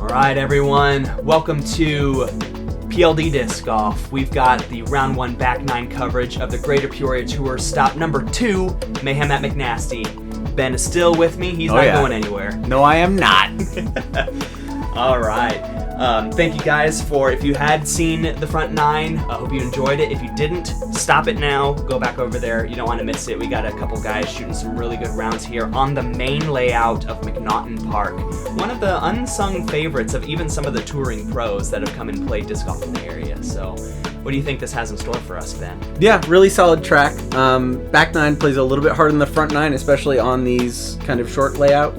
Alright everyone, welcome to PLD Disc Golf. We've got the round 1 back 9 coverage of the Greater Peoria Tour, stop number 2, Mayhem at McNasty. Ben is still with me, he's not going anywhere. No, I am not. Alright, thank you guys for, if you had seen the front 9, I hope you enjoyed it. If you didn't, stop it now, go back over there, you don't want to miss it. We got a couple guys shooting some really good rounds here on the main layout of McNaughton Park. One of the unsung favorites of even some of the touring pros that have come and played disc golf in the area. So, what do you think this has in store for us, Ben? Yeah, really solid track. Back 9 plays a little bit harder than the front 9, especially on these kind of short layout.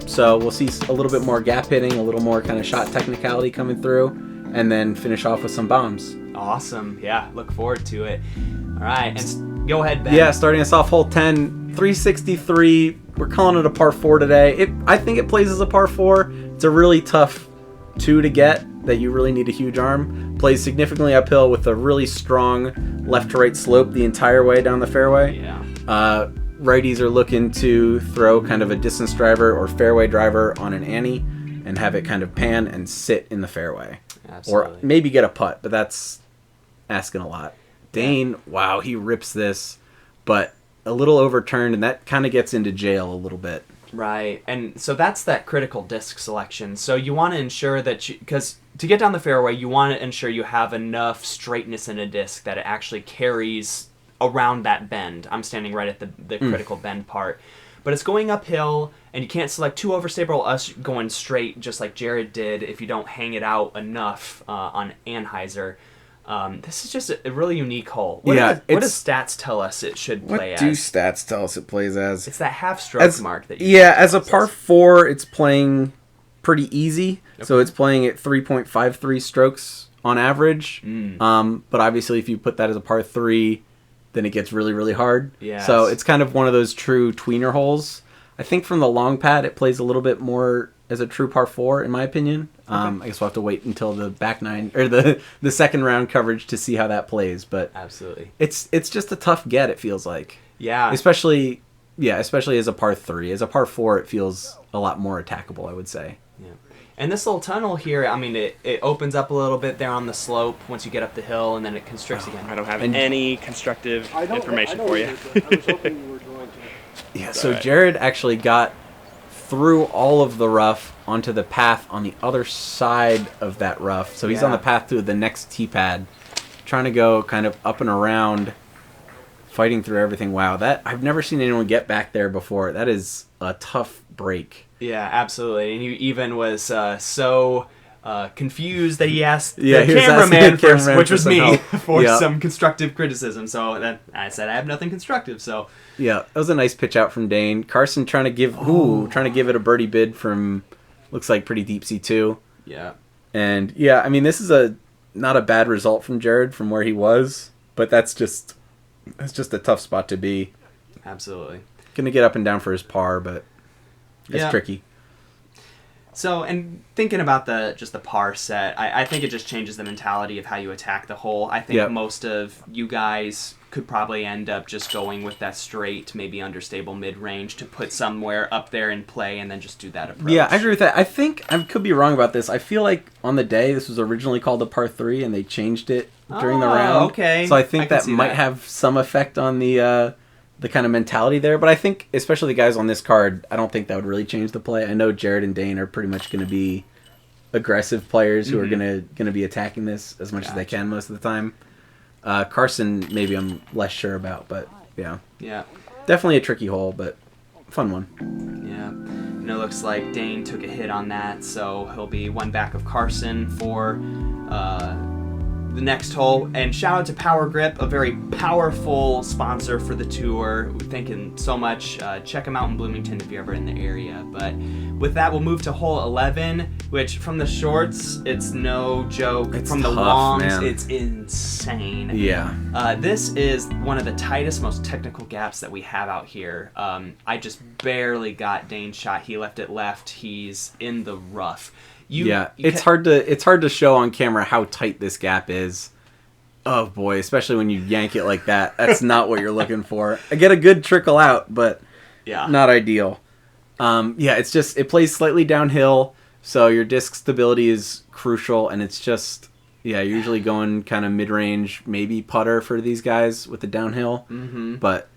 So we'll see a little bit more gap hitting, a little more kind of shot technicality coming through, and then finish off with some bombs. Awesome. Yeah, look forward to it. All right, and go ahead, Ben. Yeah, starting us off hole 10, 363. We're calling it a par 4 today. I think it plays as a par 4. It's a really tough 2 to get that you really need a huge arm. Plays significantly uphill with a really strong left to right slope the entire way down the fairway. Yeah. Righties are looking to throw kind of a distance driver or fairway driver on an ante and have it kind of pan and sit in the fairway. Absolutely. Or maybe get a putt, but that's asking a lot. Dane, wow, he rips this, but a little overturned, and that kind of gets into jail a little bit. Right, and so that's that critical disc selection. So you want to ensure that because to get down the fairway, you want to ensure you have enough straightness in a disc that it actually carries around that bend. I'm standing right at the critical bend part. But it's going uphill, and you can't select too overstable us going straight, just like Jared did, if you don't hang it out enough on Anheuser. This is just a really unique hole. What does stats tell us it should play as? What do stats tell us it plays as? It's that half stroke mark that you as a par 4, it's playing pretty easy. Okay. So it's playing at 3.53 strokes on average. But obviously, if you put that as a par 3, then it gets really, really hard. Yes. So it's kind of one of those true tweener holes. I think from the long pad, it plays a little bit more as a true par 4, in my opinion. Okay. I guess we'll have to wait until the back 9 or the second round coverage to see how that plays. But absolutely, it's just a tough get. It feels like, especially as a par 3. As a par 4, it feels a lot more attackable, I would say. Yeah. And this little tunnel here, I mean, it opens up a little bit there on the slope once you get up the hill, and then it constricts again. I don't have any constructive information for you. I was hoping you were going to. Yeah, so Jared actually got through all of the rough onto the path on the other side of that rough. So he's on the path to the next tee pad, trying to go kind of up and around, fighting through everything. Wow, I've never seen anyone get back there before. That is a tough break. Yeah, absolutely. And he even was so confused that he asked the cameraman first, which was me, for some constructive criticism. So then I said, I have nothing constructive. So yeah, that was a nice pitch out from Dane. Carson trying to give it a birdie bid from looks like pretty deep C2. Yeah. And I mean, this is not a bad result from Jared from where he was, but that's just a tough spot to be. Absolutely. Gonna get up and down for his par, but it's tricky. So, and thinking about the par set, I think it just changes the mentality of how you attack the hole. I think most of you guys could probably end up just going with that straight, maybe understable mid-range to put somewhere up there in play and then just do that approach. Yeah, I agree with that. I think I could be wrong about this. I feel like on the day this was originally called a par 3 and they changed it during the round. Okay. So I think that might have some effect on the kind of mentality there. But I think, especially the guys on this card, I don't think that would really change the play. I know Jared and Dane are pretty much going to be aggressive players who are going to be attacking this as much as they can most of the time. Carson, maybe I'm less sure about, but yeah. Definitely a tricky hole, but fun one. Yeah. And it looks like Dane took a hit on that, so he'll be one back of Carson for the next hole. And shout out to Power Grip, a very powerful sponsor for the tour. We're thanking so much. Check them out in Bloomington if you're ever in the area. But with that, we'll move to hole 11, which from the shorts, it's no joke. It's from tough, the longs, man. it's insane. Yeah. This is one of the tightest, most technical gaps that we have out here. I just barely got Dane's shot. He left it left. He's in the rough. It's hard to show on camera how tight this gap is. Oh boy, especially when you yank it like that. That's not what you're looking for. I get a good trickle out, but not ideal. It plays slightly downhill. So your disc stability is crucial, and it's just, you're usually going kind of mid-range, maybe putter for these guys with the downhill, but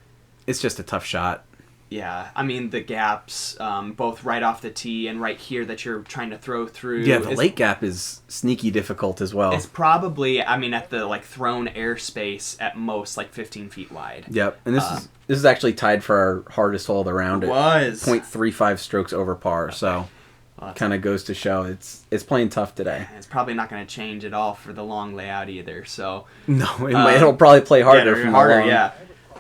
it's just a tough shot. Yeah, I mean, the gaps, both right off the tee and right here that you're trying to throw through. Yeah, the late gap is sneaky difficult as well. It's probably, I mean, at the, like, thrown airspace at most, like, 15 feet wide. Yep, and this is actually tied for our hardest hole of the round. It was. 0.35 strokes over par, so kind of goes to show it's playing tough today. It's probably not going to change at all for the long layout either, so. No, it'll probably play harder from harder, long. yeah.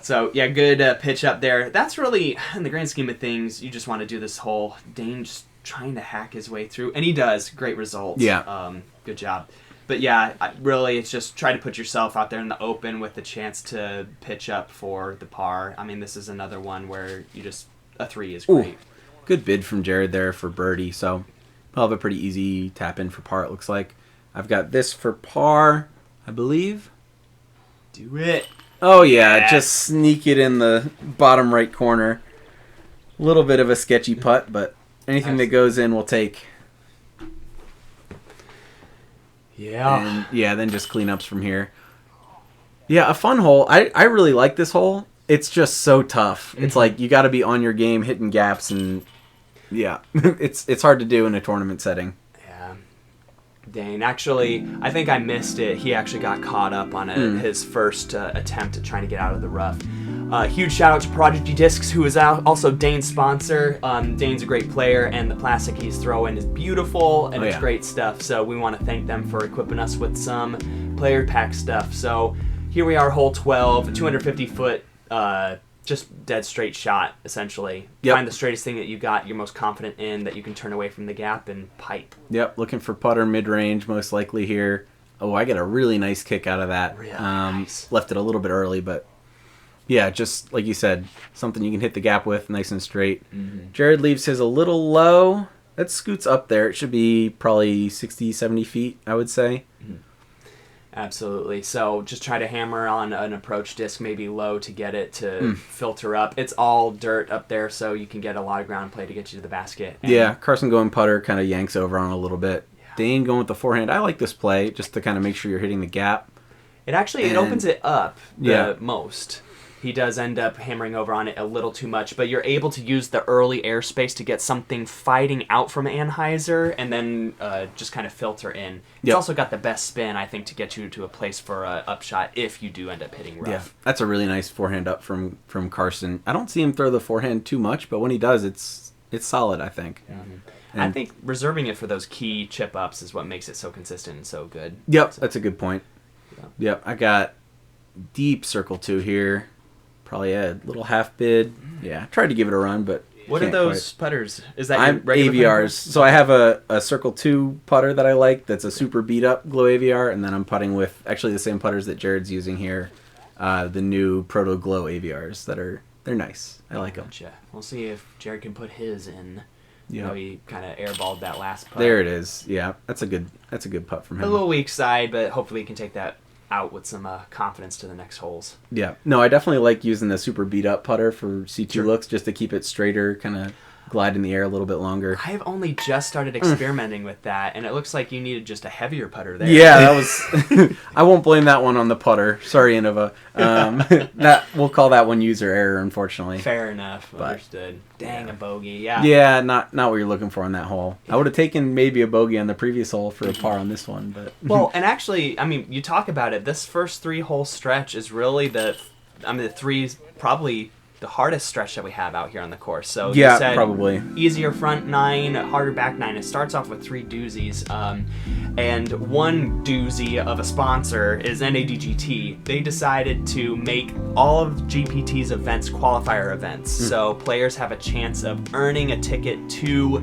So, yeah, good pitch up there. That's really, in the grand scheme of things, you just want to do this hole. Dane just trying to hack his way through, and he does. Great results. Yeah. Good job. But, yeah, really, it's just try to put yourself out there in the open with the chance to pitch up for the par. I mean, this is another one where a 3 is great. Ooh, good bid from Jared there for birdie, so I'll have a pretty easy tap in for par, it looks like. I've got this for par, I believe. Do it. Oh, yeah, just sneak it in the bottom right corner. A little bit of a sketchy putt, but anything that goes in we'll take. Yeah. And, then just cleanups from here. Yeah, a fun hole. I really like this hole. It's just so tough. It's like you got to be on your game, hitting gaps, and it's hard to do in a tournament setting. Dane. Actually, I think I missed it. He actually got caught up on his first attempt at trying to get out of the rough. Huge shout out to Prodigy Discs, who is also Dane's sponsor. Dane's a great player, and the plastic he's throwing is beautiful, and it's great stuff. So we want to thank them for equipping us with some player pack stuff. So here we are, hole 12, 250-foot, just dead straight shot, essentially. Yep. Find the straightest thing that you got, you're most confident in, that you can turn away from the gap and pipe. Yep, looking for putter mid-range, most likely here. Oh, I get a really nice kick out of that. Really nice. Left it a little bit early, but yeah, just like you said, something you can hit the gap with, nice and straight. Jared leaves his a little low. That scoots up there. It should be probably 60, 70 feet, I would say. Absolutely. So just try to hammer on an approach disc, maybe low, to get it to filter up. It's all dirt up there, so you can get a lot of ground play to get you to the basket. And Carson going putter kind of yanks over on a little bit. Yeah. Dane going with the forehand. I like this play just to kind of make sure you're hitting the gap. It opens it up the most. He does end up hammering over on it a little too much, but you're able to use the early airspace to get something fighting out from Anheuser and then just kind of filter in. It's also got the best spin, I think, to get you to a place for a upshot if you do end up hitting rough. Yeah, that's a really nice forehand up from Carson. I don't see him throw the forehand too much, but when he does, it's solid, I think. And I think reserving it for those key chip ups is what makes it so consistent and so good. Yep, that's a good point. Yep, I got deep circle 2 here. Probably a little half bid. Yeah, tried to give it a run, but what are those putters? Is that your regular AVRs? So I have a Circle 2 putter that I like. That's a super beat up Glow AVR, and then I'm putting with actually the same putters that Jared's using here, the new Proto Glow AVRs they're nice. I like them. Gotcha. We'll see if Jared can put his in. Yeah, he kind of airballed that last putt. There it is. Yeah, that's a good putt from him. A little weak side, but hopefully he can take that out with some confidence to the next holes. Yeah. No, I definitely like using the super beat up putter for C2 looks just to keep it straighter, kind of glide in the air a little bit longer. I have only just started experimenting with that, and it looks like you needed just a heavier putter there. Yeah, that was... I won't blame that one on the putter. Sorry, Innova. We'll call that one user error, unfortunately. Fair enough. Understood. Dang, a bogey. Yeah. Yeah, not what you're looking for on that hole. I would have taken maybe a bogey on the previous hole for a par on this one, but... Well, and actually, I mean, you talk about it. This first 3-hole stretch is really the three's probably the hardest stretch that we have out here on the course. So yeah, you said probably easier front 9, harder back 9. It starts off with 3 doozies, and one doozy of a sponsor is NADGT. They decided to make all of GPT's events qualifier events, so players have a chance of earning a ticket to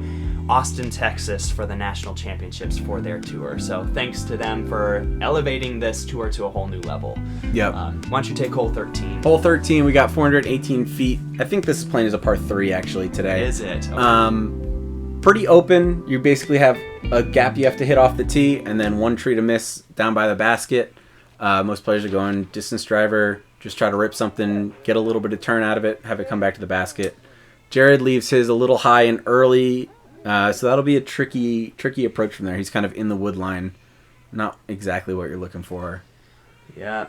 Austin, Texas for the national championships for their tour. So thanks to them for elevating this tour to a whole new level. Yep. Why don't you take hole 13? Hole 13, we got 418 feet. I think this is playing as a par 3 actually today. Is it? Okay. Pretty open. You basically have a gap you have to hit off the tee and then one tree to miss down by the basket. Most players are going distance driver, just try to rip something, get a little bit of turn out of it, have it come back to the basket. Jared leaves his a little high and early. So that'll be a tricky approach from there. He's kind of in the wood line. Not exactly what you're looking for. Yeah.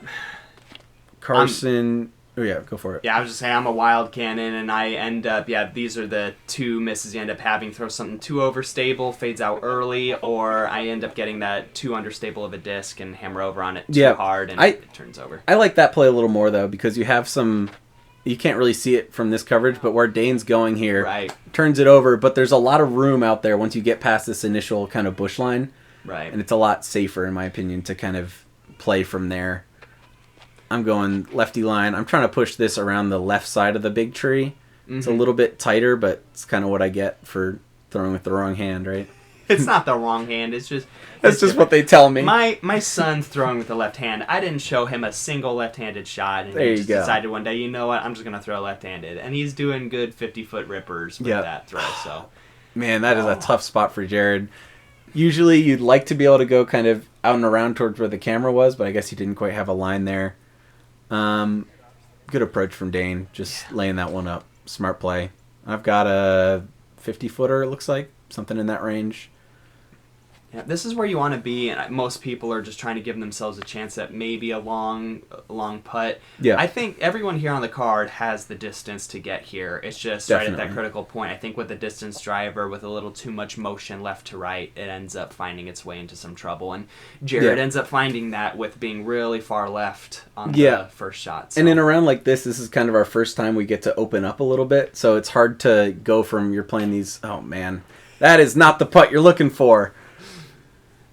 Carson... Oh, yeah, go for it. Yeah, I was just saying I'm a wild cannon, and I end up, these are the two misses you end up having. Throw something too overstable, fades out early, or I end up getting that too understable of a disc and hammer over on it too hard, and it turns over. I like that play a little more, though, because you have some... You can't really see it from this coverage, but where Dane's going here turns it over, but there's a lot of room out there once you get past this initial kind of bush line. Right. And it's a lot safer, in my opinion, to kind of play from there. I'm going lefty line. I'm trying to push this around the left side of the big tree. Mm-hmm. It's a little bit tighter, but it's kind of what I get for throwing with the wrong hand, right? It's not the wrong hand. It's just... That's just what they tell me. My son's throwing with the left hand. I didn't show him a single left-handed shot, and he just decided one day, you know what, I'm just going to throw left-handed. And he's doing good 50-foot rippers with that throw, so... Man, that is a tough spot for Jared. Usually you'd like to be able to go kind of out and around towards where the camera was, but I guess he didn't quite have a line there. Good approach from Dane, just laying that one up. Smart play. I've got a 50-footer, it looks like. Something in that range. Yeah, this is where you want to be, and most people are just trying to give themselves a chance at maybe a long putt. Yeah. I think everyone here on the card has the distance to get here. It's just right at that critical point. I think with a distance driver, with a little too much motion left to right, it ends up finding its way into some trouble. And Jared ends up finding that with being really far left on the first shot. So. And in a round like this is kind of our first time we get to open up a little bit, so it's hard to go from you're playing these, oh man, that is not the putt you're looking for.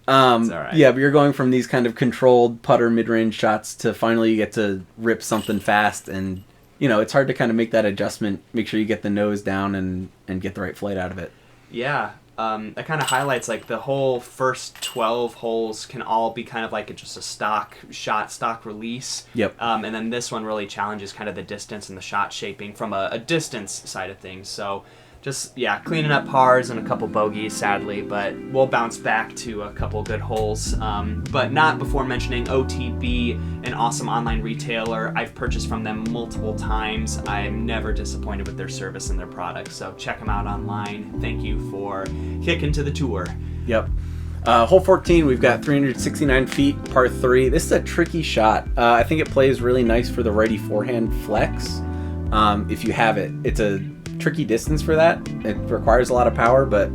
Yeah, but you're going from these kind of controlled putter mid-range shots to finally you get to rip something fast, and it's hard to kind of make that adjustment, make sure you get the nose down and get the right flight out of it. Yeah, that kind of highlights like the whole first 12 holes can all be kind of like just a stock shot, stock release. Yep. And then this one really challenges kind of the distance and the shot shaping from a distance side of things. So just, cleaning up pars and a couple bogeys, sadly, but we'll bounce back to a couple good holes. But not before mentioning OTB, an awesome online retailer. I've purchased from them multiple times. I'm never disappointed with their service and their products, so check them out online. Thank you for kicking to the tour. Yep. Hole 14, we've got 369 feet, par 3. This is a tricky shot. I think it plays really nice for the righty forehand flex. If you have it. It's a tricky distance for that. It requires a lot of power, but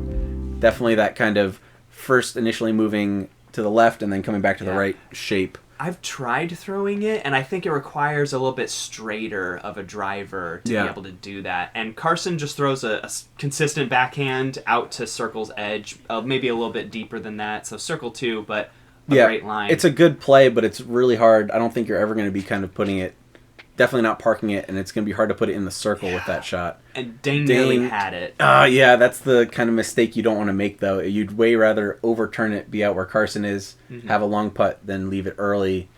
definitely that kind of first initially moving to the left and then coming back to the right shape. I've tried throwing it, and I think it requires a little bit straighter of a driver to be able to do that. And Carson just throws a consistent backhand out to circle's edge, maybe a little bit deeper than that. So circle 2, but a great line. It's a good play, but it's really hard. I don't think you're ever going to be kind of putting it, definitely not parking it, and it's going to be hard to put it in the circle with that shot. And Dane nearly had it. That's the kind of mistake you don't want to make, though. You'd way rather overturn it, be out where Carson is, have a long putt, than leave it early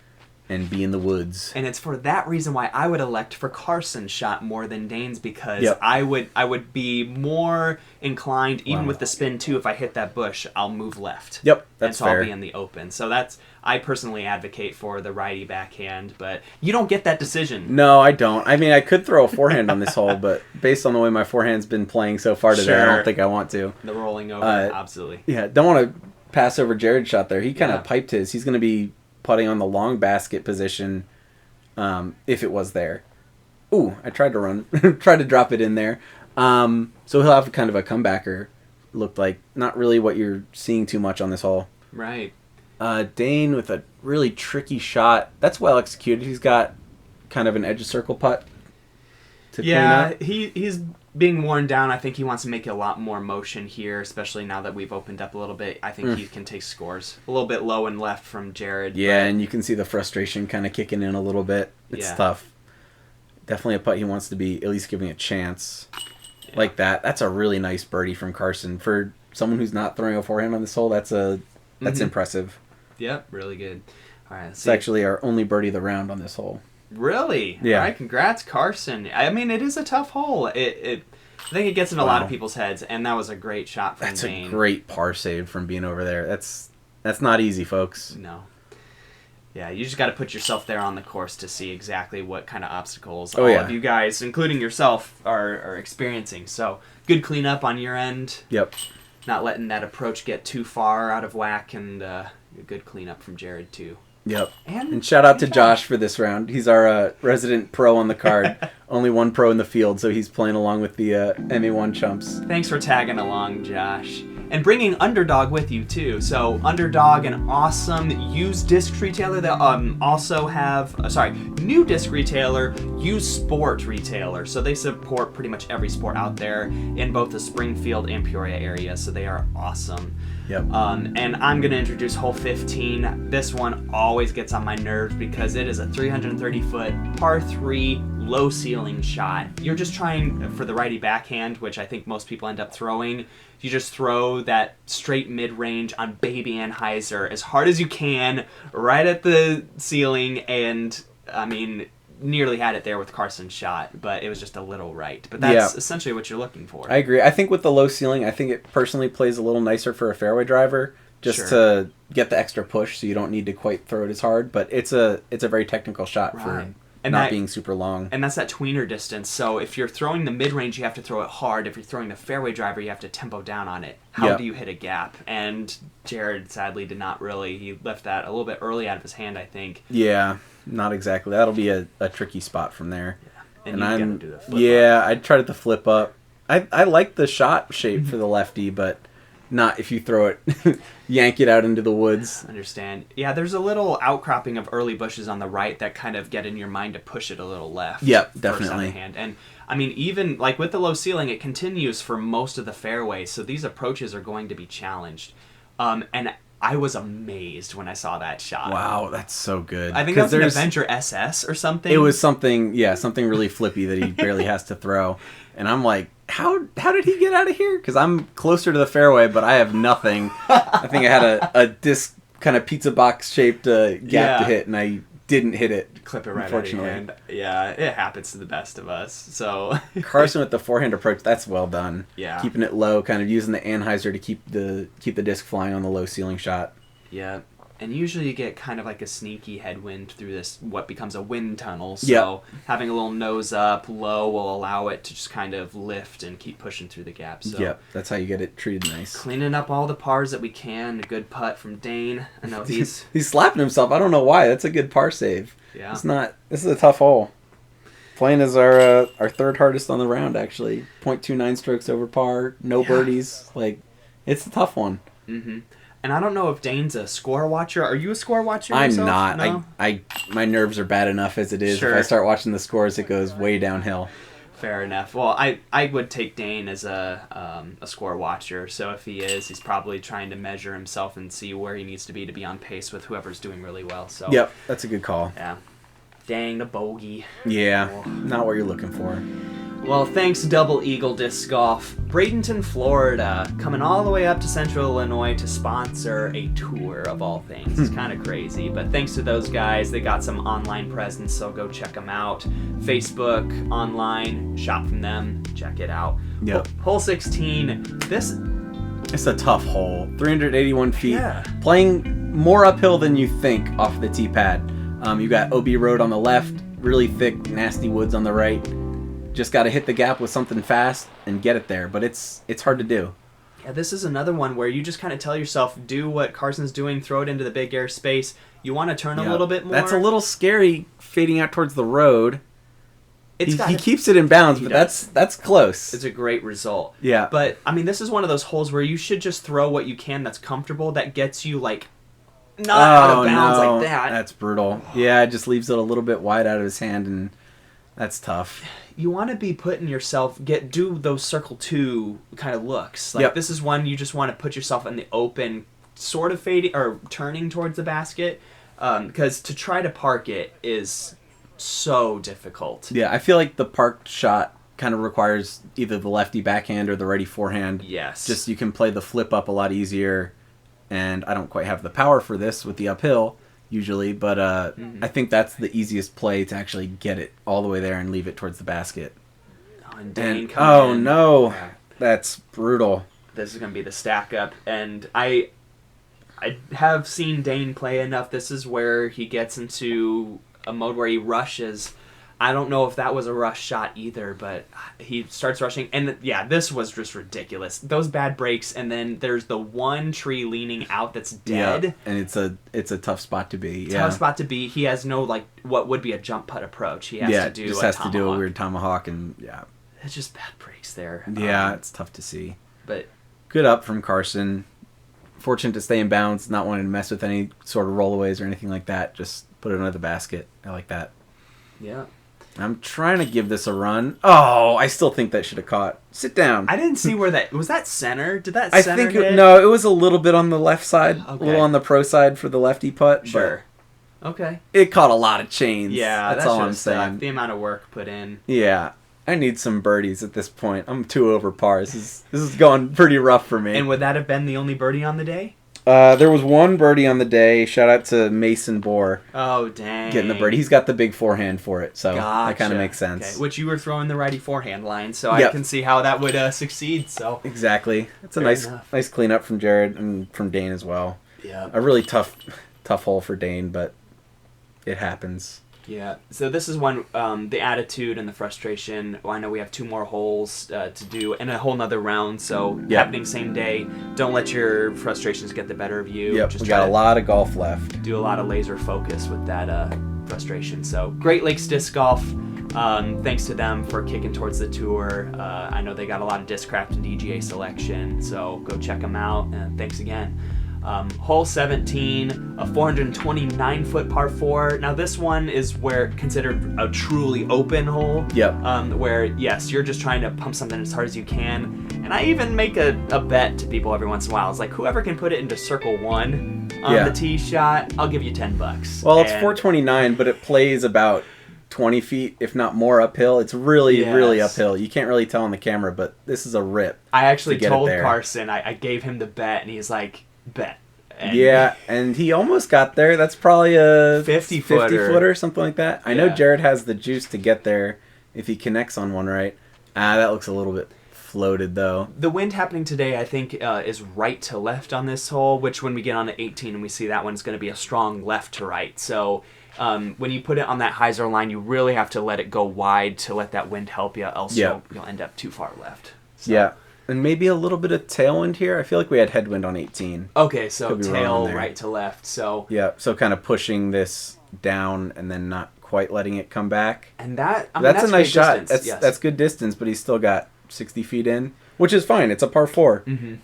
and be in the woods. And it's for that reason why I would elect for Carson's shot more than Dane's, because I would be more inclined, even with the spin too, if I hit that bush, I'll move left. Yep, that's fair. I'll be in the open. So I personally advocate for the righty backhand, but you don't get that decision. No, I don't. I mean, I could throw a forehand on this hole, but based on the way my forehand's been playing so far today, I don't think I want to. The rolling over, absolutely. Yeah, don't want to pass over Jared's shot there. He kind of piped his. He's going to be putting on the long basket position if it was there. Ooh, I tried to tried to drop it in there. So he'll have kind of a comebacker. Looked like not really what you're seeing too much on this hole. Right. Dane with a really tricky shot. That's well executed. He's got kind of an edge of circle putt to clean up. He's being worn down. I think he wants to make a lot more motion here, especially now that we've opened up a little bit. I think he can take scores. A little bit low and left from Jared. Yeah, and you can see the frustration kind of kicking in a little bit. It's tough. Definitely a putt he wants to be at least giving a chance like that. That's a really nice birdie from Carson. For someone who's not throwing a forehand on this hole, that's impressive. Yep, really good. All right, it's actually our only birdie of the round on this hole. Really? Yeah. All right, congrats, Carson. I mean, it is a tough hole. I think it gets in a lot of people's heads, and that was a great shot from Dane. That's a great par save from being over there. That's not easy, folks. No. Yeah, you just got to put yourself there on the course to see exactly what kind of obstacles all of you guys, including yourself, are experiencing. So, good cleanup on your end. Yep. not letting that approach get too far out of whack, and a good cleanup from Jared too. Yep. And shout out to Josh for this round. He's our resident pro on the card. Only one pro in the field, so he's playing along with the MA1 chumps. Thanks for tagging along, Josh. And bringing Underdog with you, too. So, Underdog, an awesome used disc retailer. They also have, new disc retailer, used sport retailer. So, they support pretty much every sport out there in both the Springfield and Peoria area. So, they are awesome. Yep. And I'm going to introduce hole 15. This one always gets on my nerves because it is a 330-foot par 3 low ceiling shot. You're just trying for the righty backhand, which I think most people end up throwing. You just throw that straight mid-range on Baby Anheuser as hard as you can, right at the ceiling, and I mean, nearly had it there with Carson's shot, but it was just a little right. But that's essentially what you're looking for. I agree. I think with the low ceiling, I think it personally plays a little nicer for a fairway driver, just to get the extra push, so you don't need to quite throw it as hard. But it's a very technical shot for not being super long. And that's that tweener distance. So if you're throwing the mid-range, you have to throw it hard. If you're throwing the fairway driver, you have to tempo down on it. How do you hit a gap? And Jared, sadly, did not really. He left that a little bit early out of his hand, I think. Yeah, not exactly. That'll be a tricky spot from there. Yeah. And you gotta do the flip up. I tried to flip up. I like the shot shape for the lefty, but not if you throw it, yank it out into the woods. I understand. Yeah, there's a little outcropping of early bushes on the right that kind of get in your mind to push it a little left. Yep, definitely. Hand. And I mean, even like with the low ceiling, it continues for most of the fairway, so these approaches are going to be challenged. And I was amazed when I saw that shot. Wow, that's so good. I think that's an Avenger SS or something. It was something really flippy that he barely has to throw. And I'm like, how did he get out of here? Because I'm closer to the fairway, but I have nothing. I think I had a disc kind of pizza box shaped gap to hit, and I didn't hit it. Clip it right out of your hand. Yeah, it happens to the best of us. So Carson with the forehand approach, that's well done. Yeah, keeping it low, kind of using the Anheuser to keep the disc flying on the low ceiling shot. Yeah. And usually you get kind of like a sneaky headwind through this, what becomes a wind tunnel. So having a little nose up, low, will allow it to just kind of lift and keep pushing through the gap. So that's how you get it treated nice. Cleaning up all the pars that we can. A good putt from Dane. I know he's slapping himself. I don't know why. That's a good par save. Yeah. This is a tough hole. Playing as our third hardest on the round, actually. 0.29 strokes over par. No birdies. Like, it's a tough one. Mm-hmm. And I don't know if Dane's a score watcher. Are you a score watcher I'm yourself? not. No? My nerves are bad enough as it is. Sure. If I start watching the scores, it goes way downhill. Fair enough. Well, I would take Dane as a score watcher. So if he is, he's probably trying to measure himself and see where he needs to be on pace with whoever's doing really well. So yep, that's a good call. Yeah. Dang, the bogey. Yeah, not what you're looking for. Well, thanks Double Eagle Disc Golf, Bradenton, Florida, coming all the way up to Central Illinois to sponsor a tour of all things. It's kind of crazy, but thanks to those guys, they got some online presence, so go check them out. Facebook, online, shop from them, check it out. Yep. Hole 16, it's a tough hole. 381 feet, playing more uphill than you think off the tee pad. You got OB Road on the left, really thick, nasty woods on the right. Just got to hit the gap with something fast and get it there, but it's hard to do. Yeah, this is another one where you just kind of tell yourself, do what Carson's doing, throw it into the big air space. You want to turn a little bit more. That's a little scary, fading out towards the road. He keeps it in bounds, but that's close. It's a great result. Yeah. But, I mean, this is one of those holes where you should just throw what you can that's comfortable, that gets you, like, not out of bounds like that. That's brutal. Yeah, it just leaves it a little bit wide out of his hand, and that's tough. You want to be putting yourself, do those circle two kind of looks. Like this is one you just want to put yourself in the open, sort of fading or turning towards the basket, because to try to park it is so difficult. Yeah, I feel like the parked shot kind of requires either the lefty backhand or the righty forehand. Yes. Just you can play the flip up a lot easier, and I don't quite have the power for this with the uphill usually, but I think that's the easiest play to actually get it all the way there and leave it towards the basket. No, that's brutal. This is going to be the stack up, and I have seen Dane play enough. This is where he gets into a mode where he rushes. I don't know if that was a rush shot either, but he starts rushing. And yeah, this was just ridiculous. Those bad breaks, and then there's the one tree leaning out that's dead. Yeah, and it's a tough spot to be. Tough spot to be. He has no, like, what would be a jump putt approach. He has to do just a has tomahawk. to do a weird tomahawk, and yeah. It's just bad breaks there. Yeah, it's tough to see. But good up from Carson. Fortunate to stay in bounds, not wanting to mess with any sort of rollaways or anything like that. Just put it under the basket. I like that. Yeah. I'm trying to give this a run. Oh, I still think that should have caught. Sit down. I didn't see where that... Was that center? Did that I center think hit? no, it was a little bit on the left side. Okay. A little on the pro side for the lefty putt. Sure. Okay. It caught a lot of chains. Yeah, that's all I'm saying. The amount of work put in. Yeah. I need some birdies at this point. I'm 2 over par. This is going pretty rough for me. And would that have been the only birdie on the day? There was one birdie on the day. Shout out to Mason Bohr. Oh, dang. Getting the birdie. He's got the big forehand for it, so that kind of makes sense. Okay. Which you were throwing the righty forehand line, so I can see how that would succeed. So exactly. It's a nice cleanup from Jared and from Dane as well. Yeah. A really tough hole for Dane, but it happens. Yeah. So this is one, the attitude and the frustration. Well, I know we have 2 more holes to do and a whole nother round. So happening same day. Don't let your frustrations get the better of you. Yep. Just we got a lot of golf left. Do a lot of laser focus with that frustration. So Great Lakes Disc Golf. Thanks to them for kicking towards the tour. I know they got a lot of Discraft and DGA selection. So go check them out. And thanks again. Hole 17, a 429-foot par 4. Now this one is considered a truly open hole. Yep. Where, yes, you're just trying to pump something as hard as you can. And I even make a bet to people every once in a while. It's like, whoever can put it into circle 1 on the tee shot, I'll give you $10. Well, it's 429, but it plays about 20 feet, if not more, uphill. It's really uphill. You can't really tell on the camera, but this is a rip. I actually told Carson, I gave him the bet, and he's like, bet. And and he almost got there. That's probably a 50-footer, something like that. I know Jared has the juice to get there if he connects on one right. That looks a little bit floated, though. The wind happening today, I think, is right to left on this hole, which when we get on to 18 and we see that one's going to be a strong left to right. So when you put it on that hyzer line, you really have to let it go wide to let that wind help you, else you'll end up too far left. So. Yeah. And maybe a little bit of tailwind here. I feel like we had headwind on 18. Okay, so tail right to left. So yeah, so kind of pushing this down and then not quite letting it come back. And that's a nice shot. Distance. That's good distance, but he's still got 60 feet in, which is fine. It's a par 4. Mm-hmm.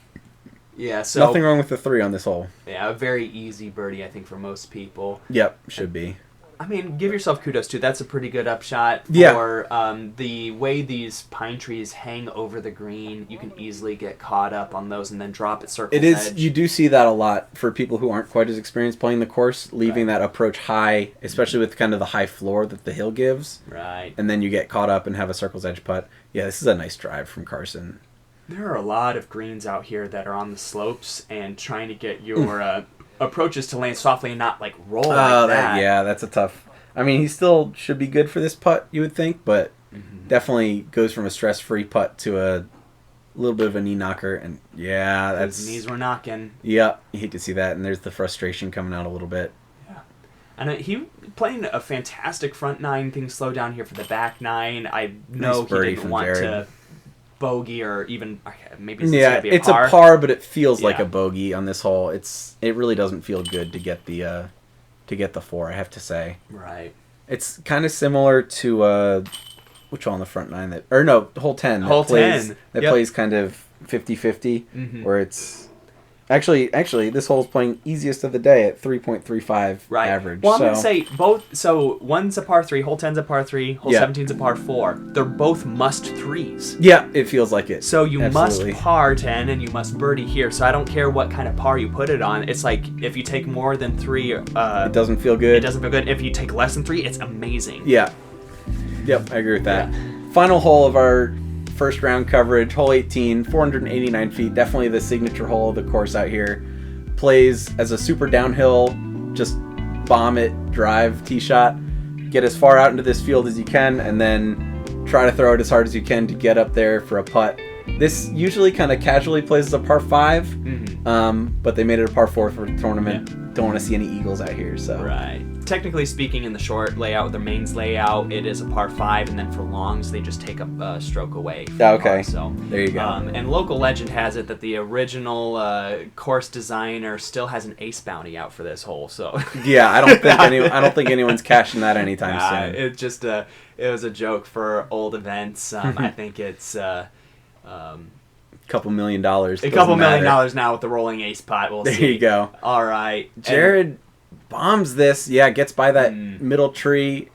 Yeah, so nothing wrong with the 3 on this hole. Yeah, a very easy birdie, I think, for most people. Yep, should be. I mean, give yourself kudos too. That's a pretty good upshot for the way these pine trees hang over the green. You can easily get caught up on those and then drop at circle's edge. You do see that a lot for people who aren't quite as experienced playing the course, leaving that approach high, especially with kind of the high floor that the hill gives. Right. And then you get caught up and have a circle's edge putt. Yeah, this is a nice drive from Carson. There are a lot of greens out here that are on the slopes, and trying to get your approaches to land softly and not like roll like that. Yeah, that's a tough. I mean, he still should be good for this putt, you would think, but definitely goes from a stress-free putt to a little bit of a knee knocker, and his knees were knocking. Yeah, you hate to see that, and there's the frustration coming out a little bit. Yeah, and he playing a fantastic front 9. Things slow down here for the back 9. I know nice he didn't want to bogey or even maybe it's a par, but it feels like a bogey on this hole. It really doesn't feel good to get the 4, I have to say. Right. It's kind of similar to which hole on the front 9 hole 10. Hole 10 that plays kind of 50-50 where it's Actually, this hole's playing easiest of the day at 3.35 average. Well, I'm going to say both. So one's a par 3, hole 10's a par 3, hole 17's a par 4. They're both must 3s. Yeah, it feels like it. So you must par 10 and you must birdie here. So I don't care what kind of par you put it on. It's like if you take more than 3, it doesn't feel good. It doesn't feel good. If you take less than 3, it's amazing. Yeah. Yep, I agree with that. Yeah. Final hole of our first round coverage, hole 18, 489 feet, definitely the signature hole of the course out here. Plays as a super downhill, just bomb it, drive, tee shot, get as far out into this field as you can, and then try to throw it as hard as you can to get up there for a putt. This usually kind of casually plays as a par 5, but they made it a par 4 for the tournament. Yeah. don't want to see any eagles out here. So Right. Technically speaking, in the short layout, the mains layout, it is a par 5, and then for longs, they just take a stroke away. From Okay. par, so there you go. And local legend has it that the original course designer still has an ace bounty out for this hole. So Yeah, I don't think anyone's cashing that anytime soon. It just it was a joke for old events. I think it's Couple $1 million. a couple $1 million now with the rolling ace pot. We'll There see. you go. All right, Jared bombs this. Yeah, gets by that middle tree.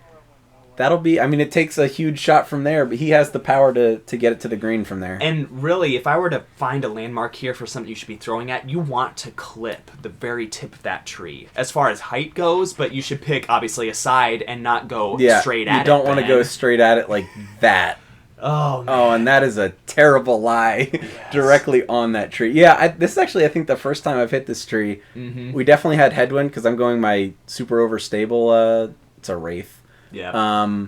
That'll be. I mean, it takes a huge shot from there, but he has the power to get it to the green from there. And really, if I were to find a landmark here for something you should be throwing at, you want to clip the very tip of that tree as far as height goes, but you should pick, obviously, a side and not go straight at it. You don't want to go straight at it like that. Oh, man. Oh, and that is a terrible lie. Yes. Directly on that tree. Yeah, this is actually, I think, the first time I've hit this tree. Mm-hmm. We definitely had headwind because I'm going my super overstable, it's a Wraith. Yeah.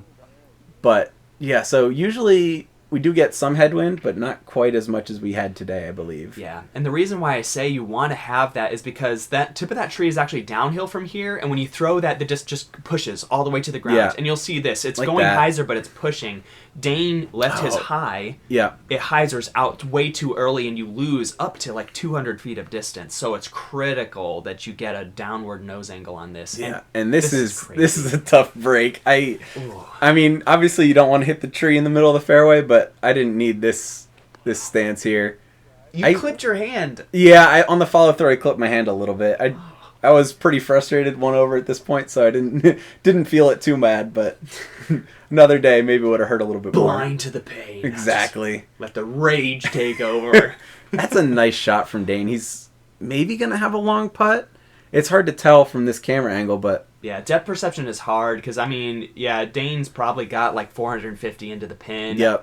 But, yeah, so usually we do get some headwind, but not quite as much as we had today, I believe. Yeah, and the reason why I say you want to have that is because that tip of that tree is actually downhill from here, and when you throw that, the disc just pushes all the way to the ground. Yeah. And you'll see this. It's Like going that. hyzer, but it's pushing. Dane left his high. Yeah. It hyzers out way too early, and you lose up to like 200 feet of distance. So it's critical that you get a downward nose angle on this. Yeah, and this crazy. is a tough break. I Ooh. mean, obviously you don't want to hit the tree in the middle of the fairway, but I didn't need this stance here. You clipped your hand. Yeah, on the follow through I clipped my hand a little bit. I was pretty frustrated, 1 over at this point, so I didn't feel it too bad, but another day maybe would have hurt a little bit more. Blind to the pain. Exactly. Let the rage take over. That's a nice shot from Dane. He's maybe going to have a long putt. It's hard to tell from this camera angle, but... Yeah, depth perception is hard because, I mean, yeah, Dane's probably got like 450 into the pin. Yep.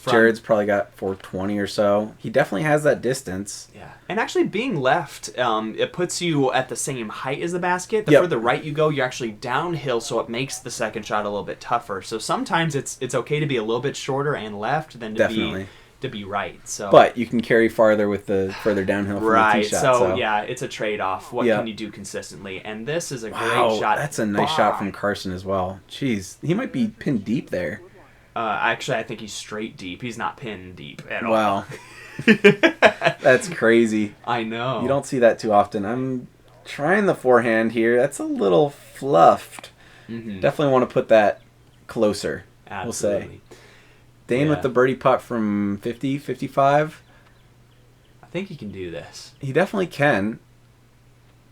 Jared's From, probably got 420 or so. He definitely has that distance. yeah. And actually being left, it puts you at the same height as the basket. The Yep. further right you go, you're actually downhill, so it makes the second shot a little bit tougher. So sometimes it's okay to be a little bit shorter and left than to be right. So, But you can carry farther with the further downhill from the tee shot. So yeah, it's a trade-off. What can you do consistently? And this is a great shot. That's a nice shot from Carson as well. Jeez, he might be pinned deep there. Actually, I think he's straight deep. He's not pinned deep at all. Wow. That's crazy. I know. You don't see that too often. I'm trying the forehand here. That's a little fluffed. Mm-hmm. Definitely want to put that closer, Absolutely. we'll say. Dane with the birdie putt from 50, 55. I think he can do this. He definitely can.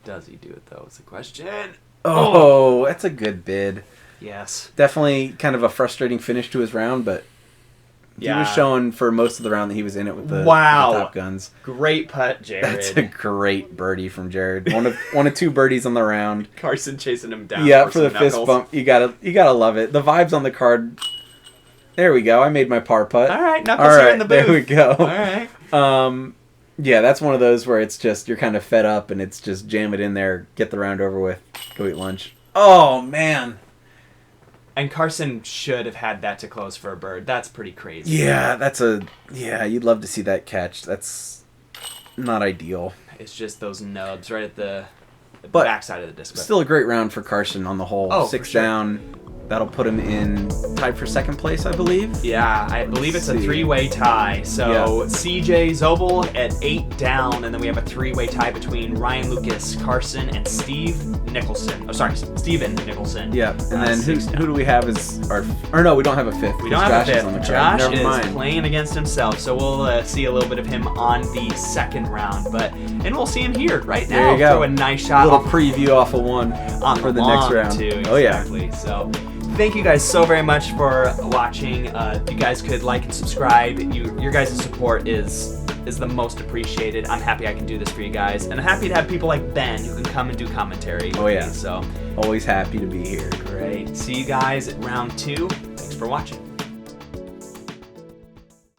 Does he do it, though, is the question. Oh, that's a good bid. Yes. Definitely kind of a frustrating finish to his round, but he was showing for most of the round that he was in it with the Top Guns. Great putt, Jared. That's a great birdie from Jared. One of 2 birdies on the round. Carson chasing him down. Yeah, for the fist bump. You gotta love it. The vibes on the card. There we go. I made my par putt. All right, knuckles here in the booth. There we go. All right. Yeah, that's one of those where it's just you're kind of fed up and it's just jam it in there, get the round over with, go eat lunch. Oh man. And Carson should have had that to close for a bird. That's pretty crazy. Yeah, you'd love to see that catch. That's not ideal. It's just those nubs right at the But backside of the disc. Still a great round for Carson on the whole. Oh, 6 for sure. down. That'll put him in tied for second place, I believe. Yeah, I believe it's a 3-way tie. So CJ Zobel at 8 down, and then we have a 3-way tie between Ryan Lucas Carson and Steven Nicholson. Yeah, and then who do we have as our... Or no, we don't have a 5th. We don't have Josh a 5th. is on the card. Josh Never is mind. playing against himself, so we'll see a little bit of him on the second round. And we'll see him here right now. There you go. Throw a nice shot. A little preview off of one on for the next round. Too, exactly. Oh, yeah. So... Thank you guys so very much for watching. You guys could like and subscribe. Your guys' support is the most appreciated. I'm happy I can do this for you guys. And I'm happy to have people like Ben who can come and do commentary with me. So always happy to be here. Great. See you guys at round 2. Thanks for watching.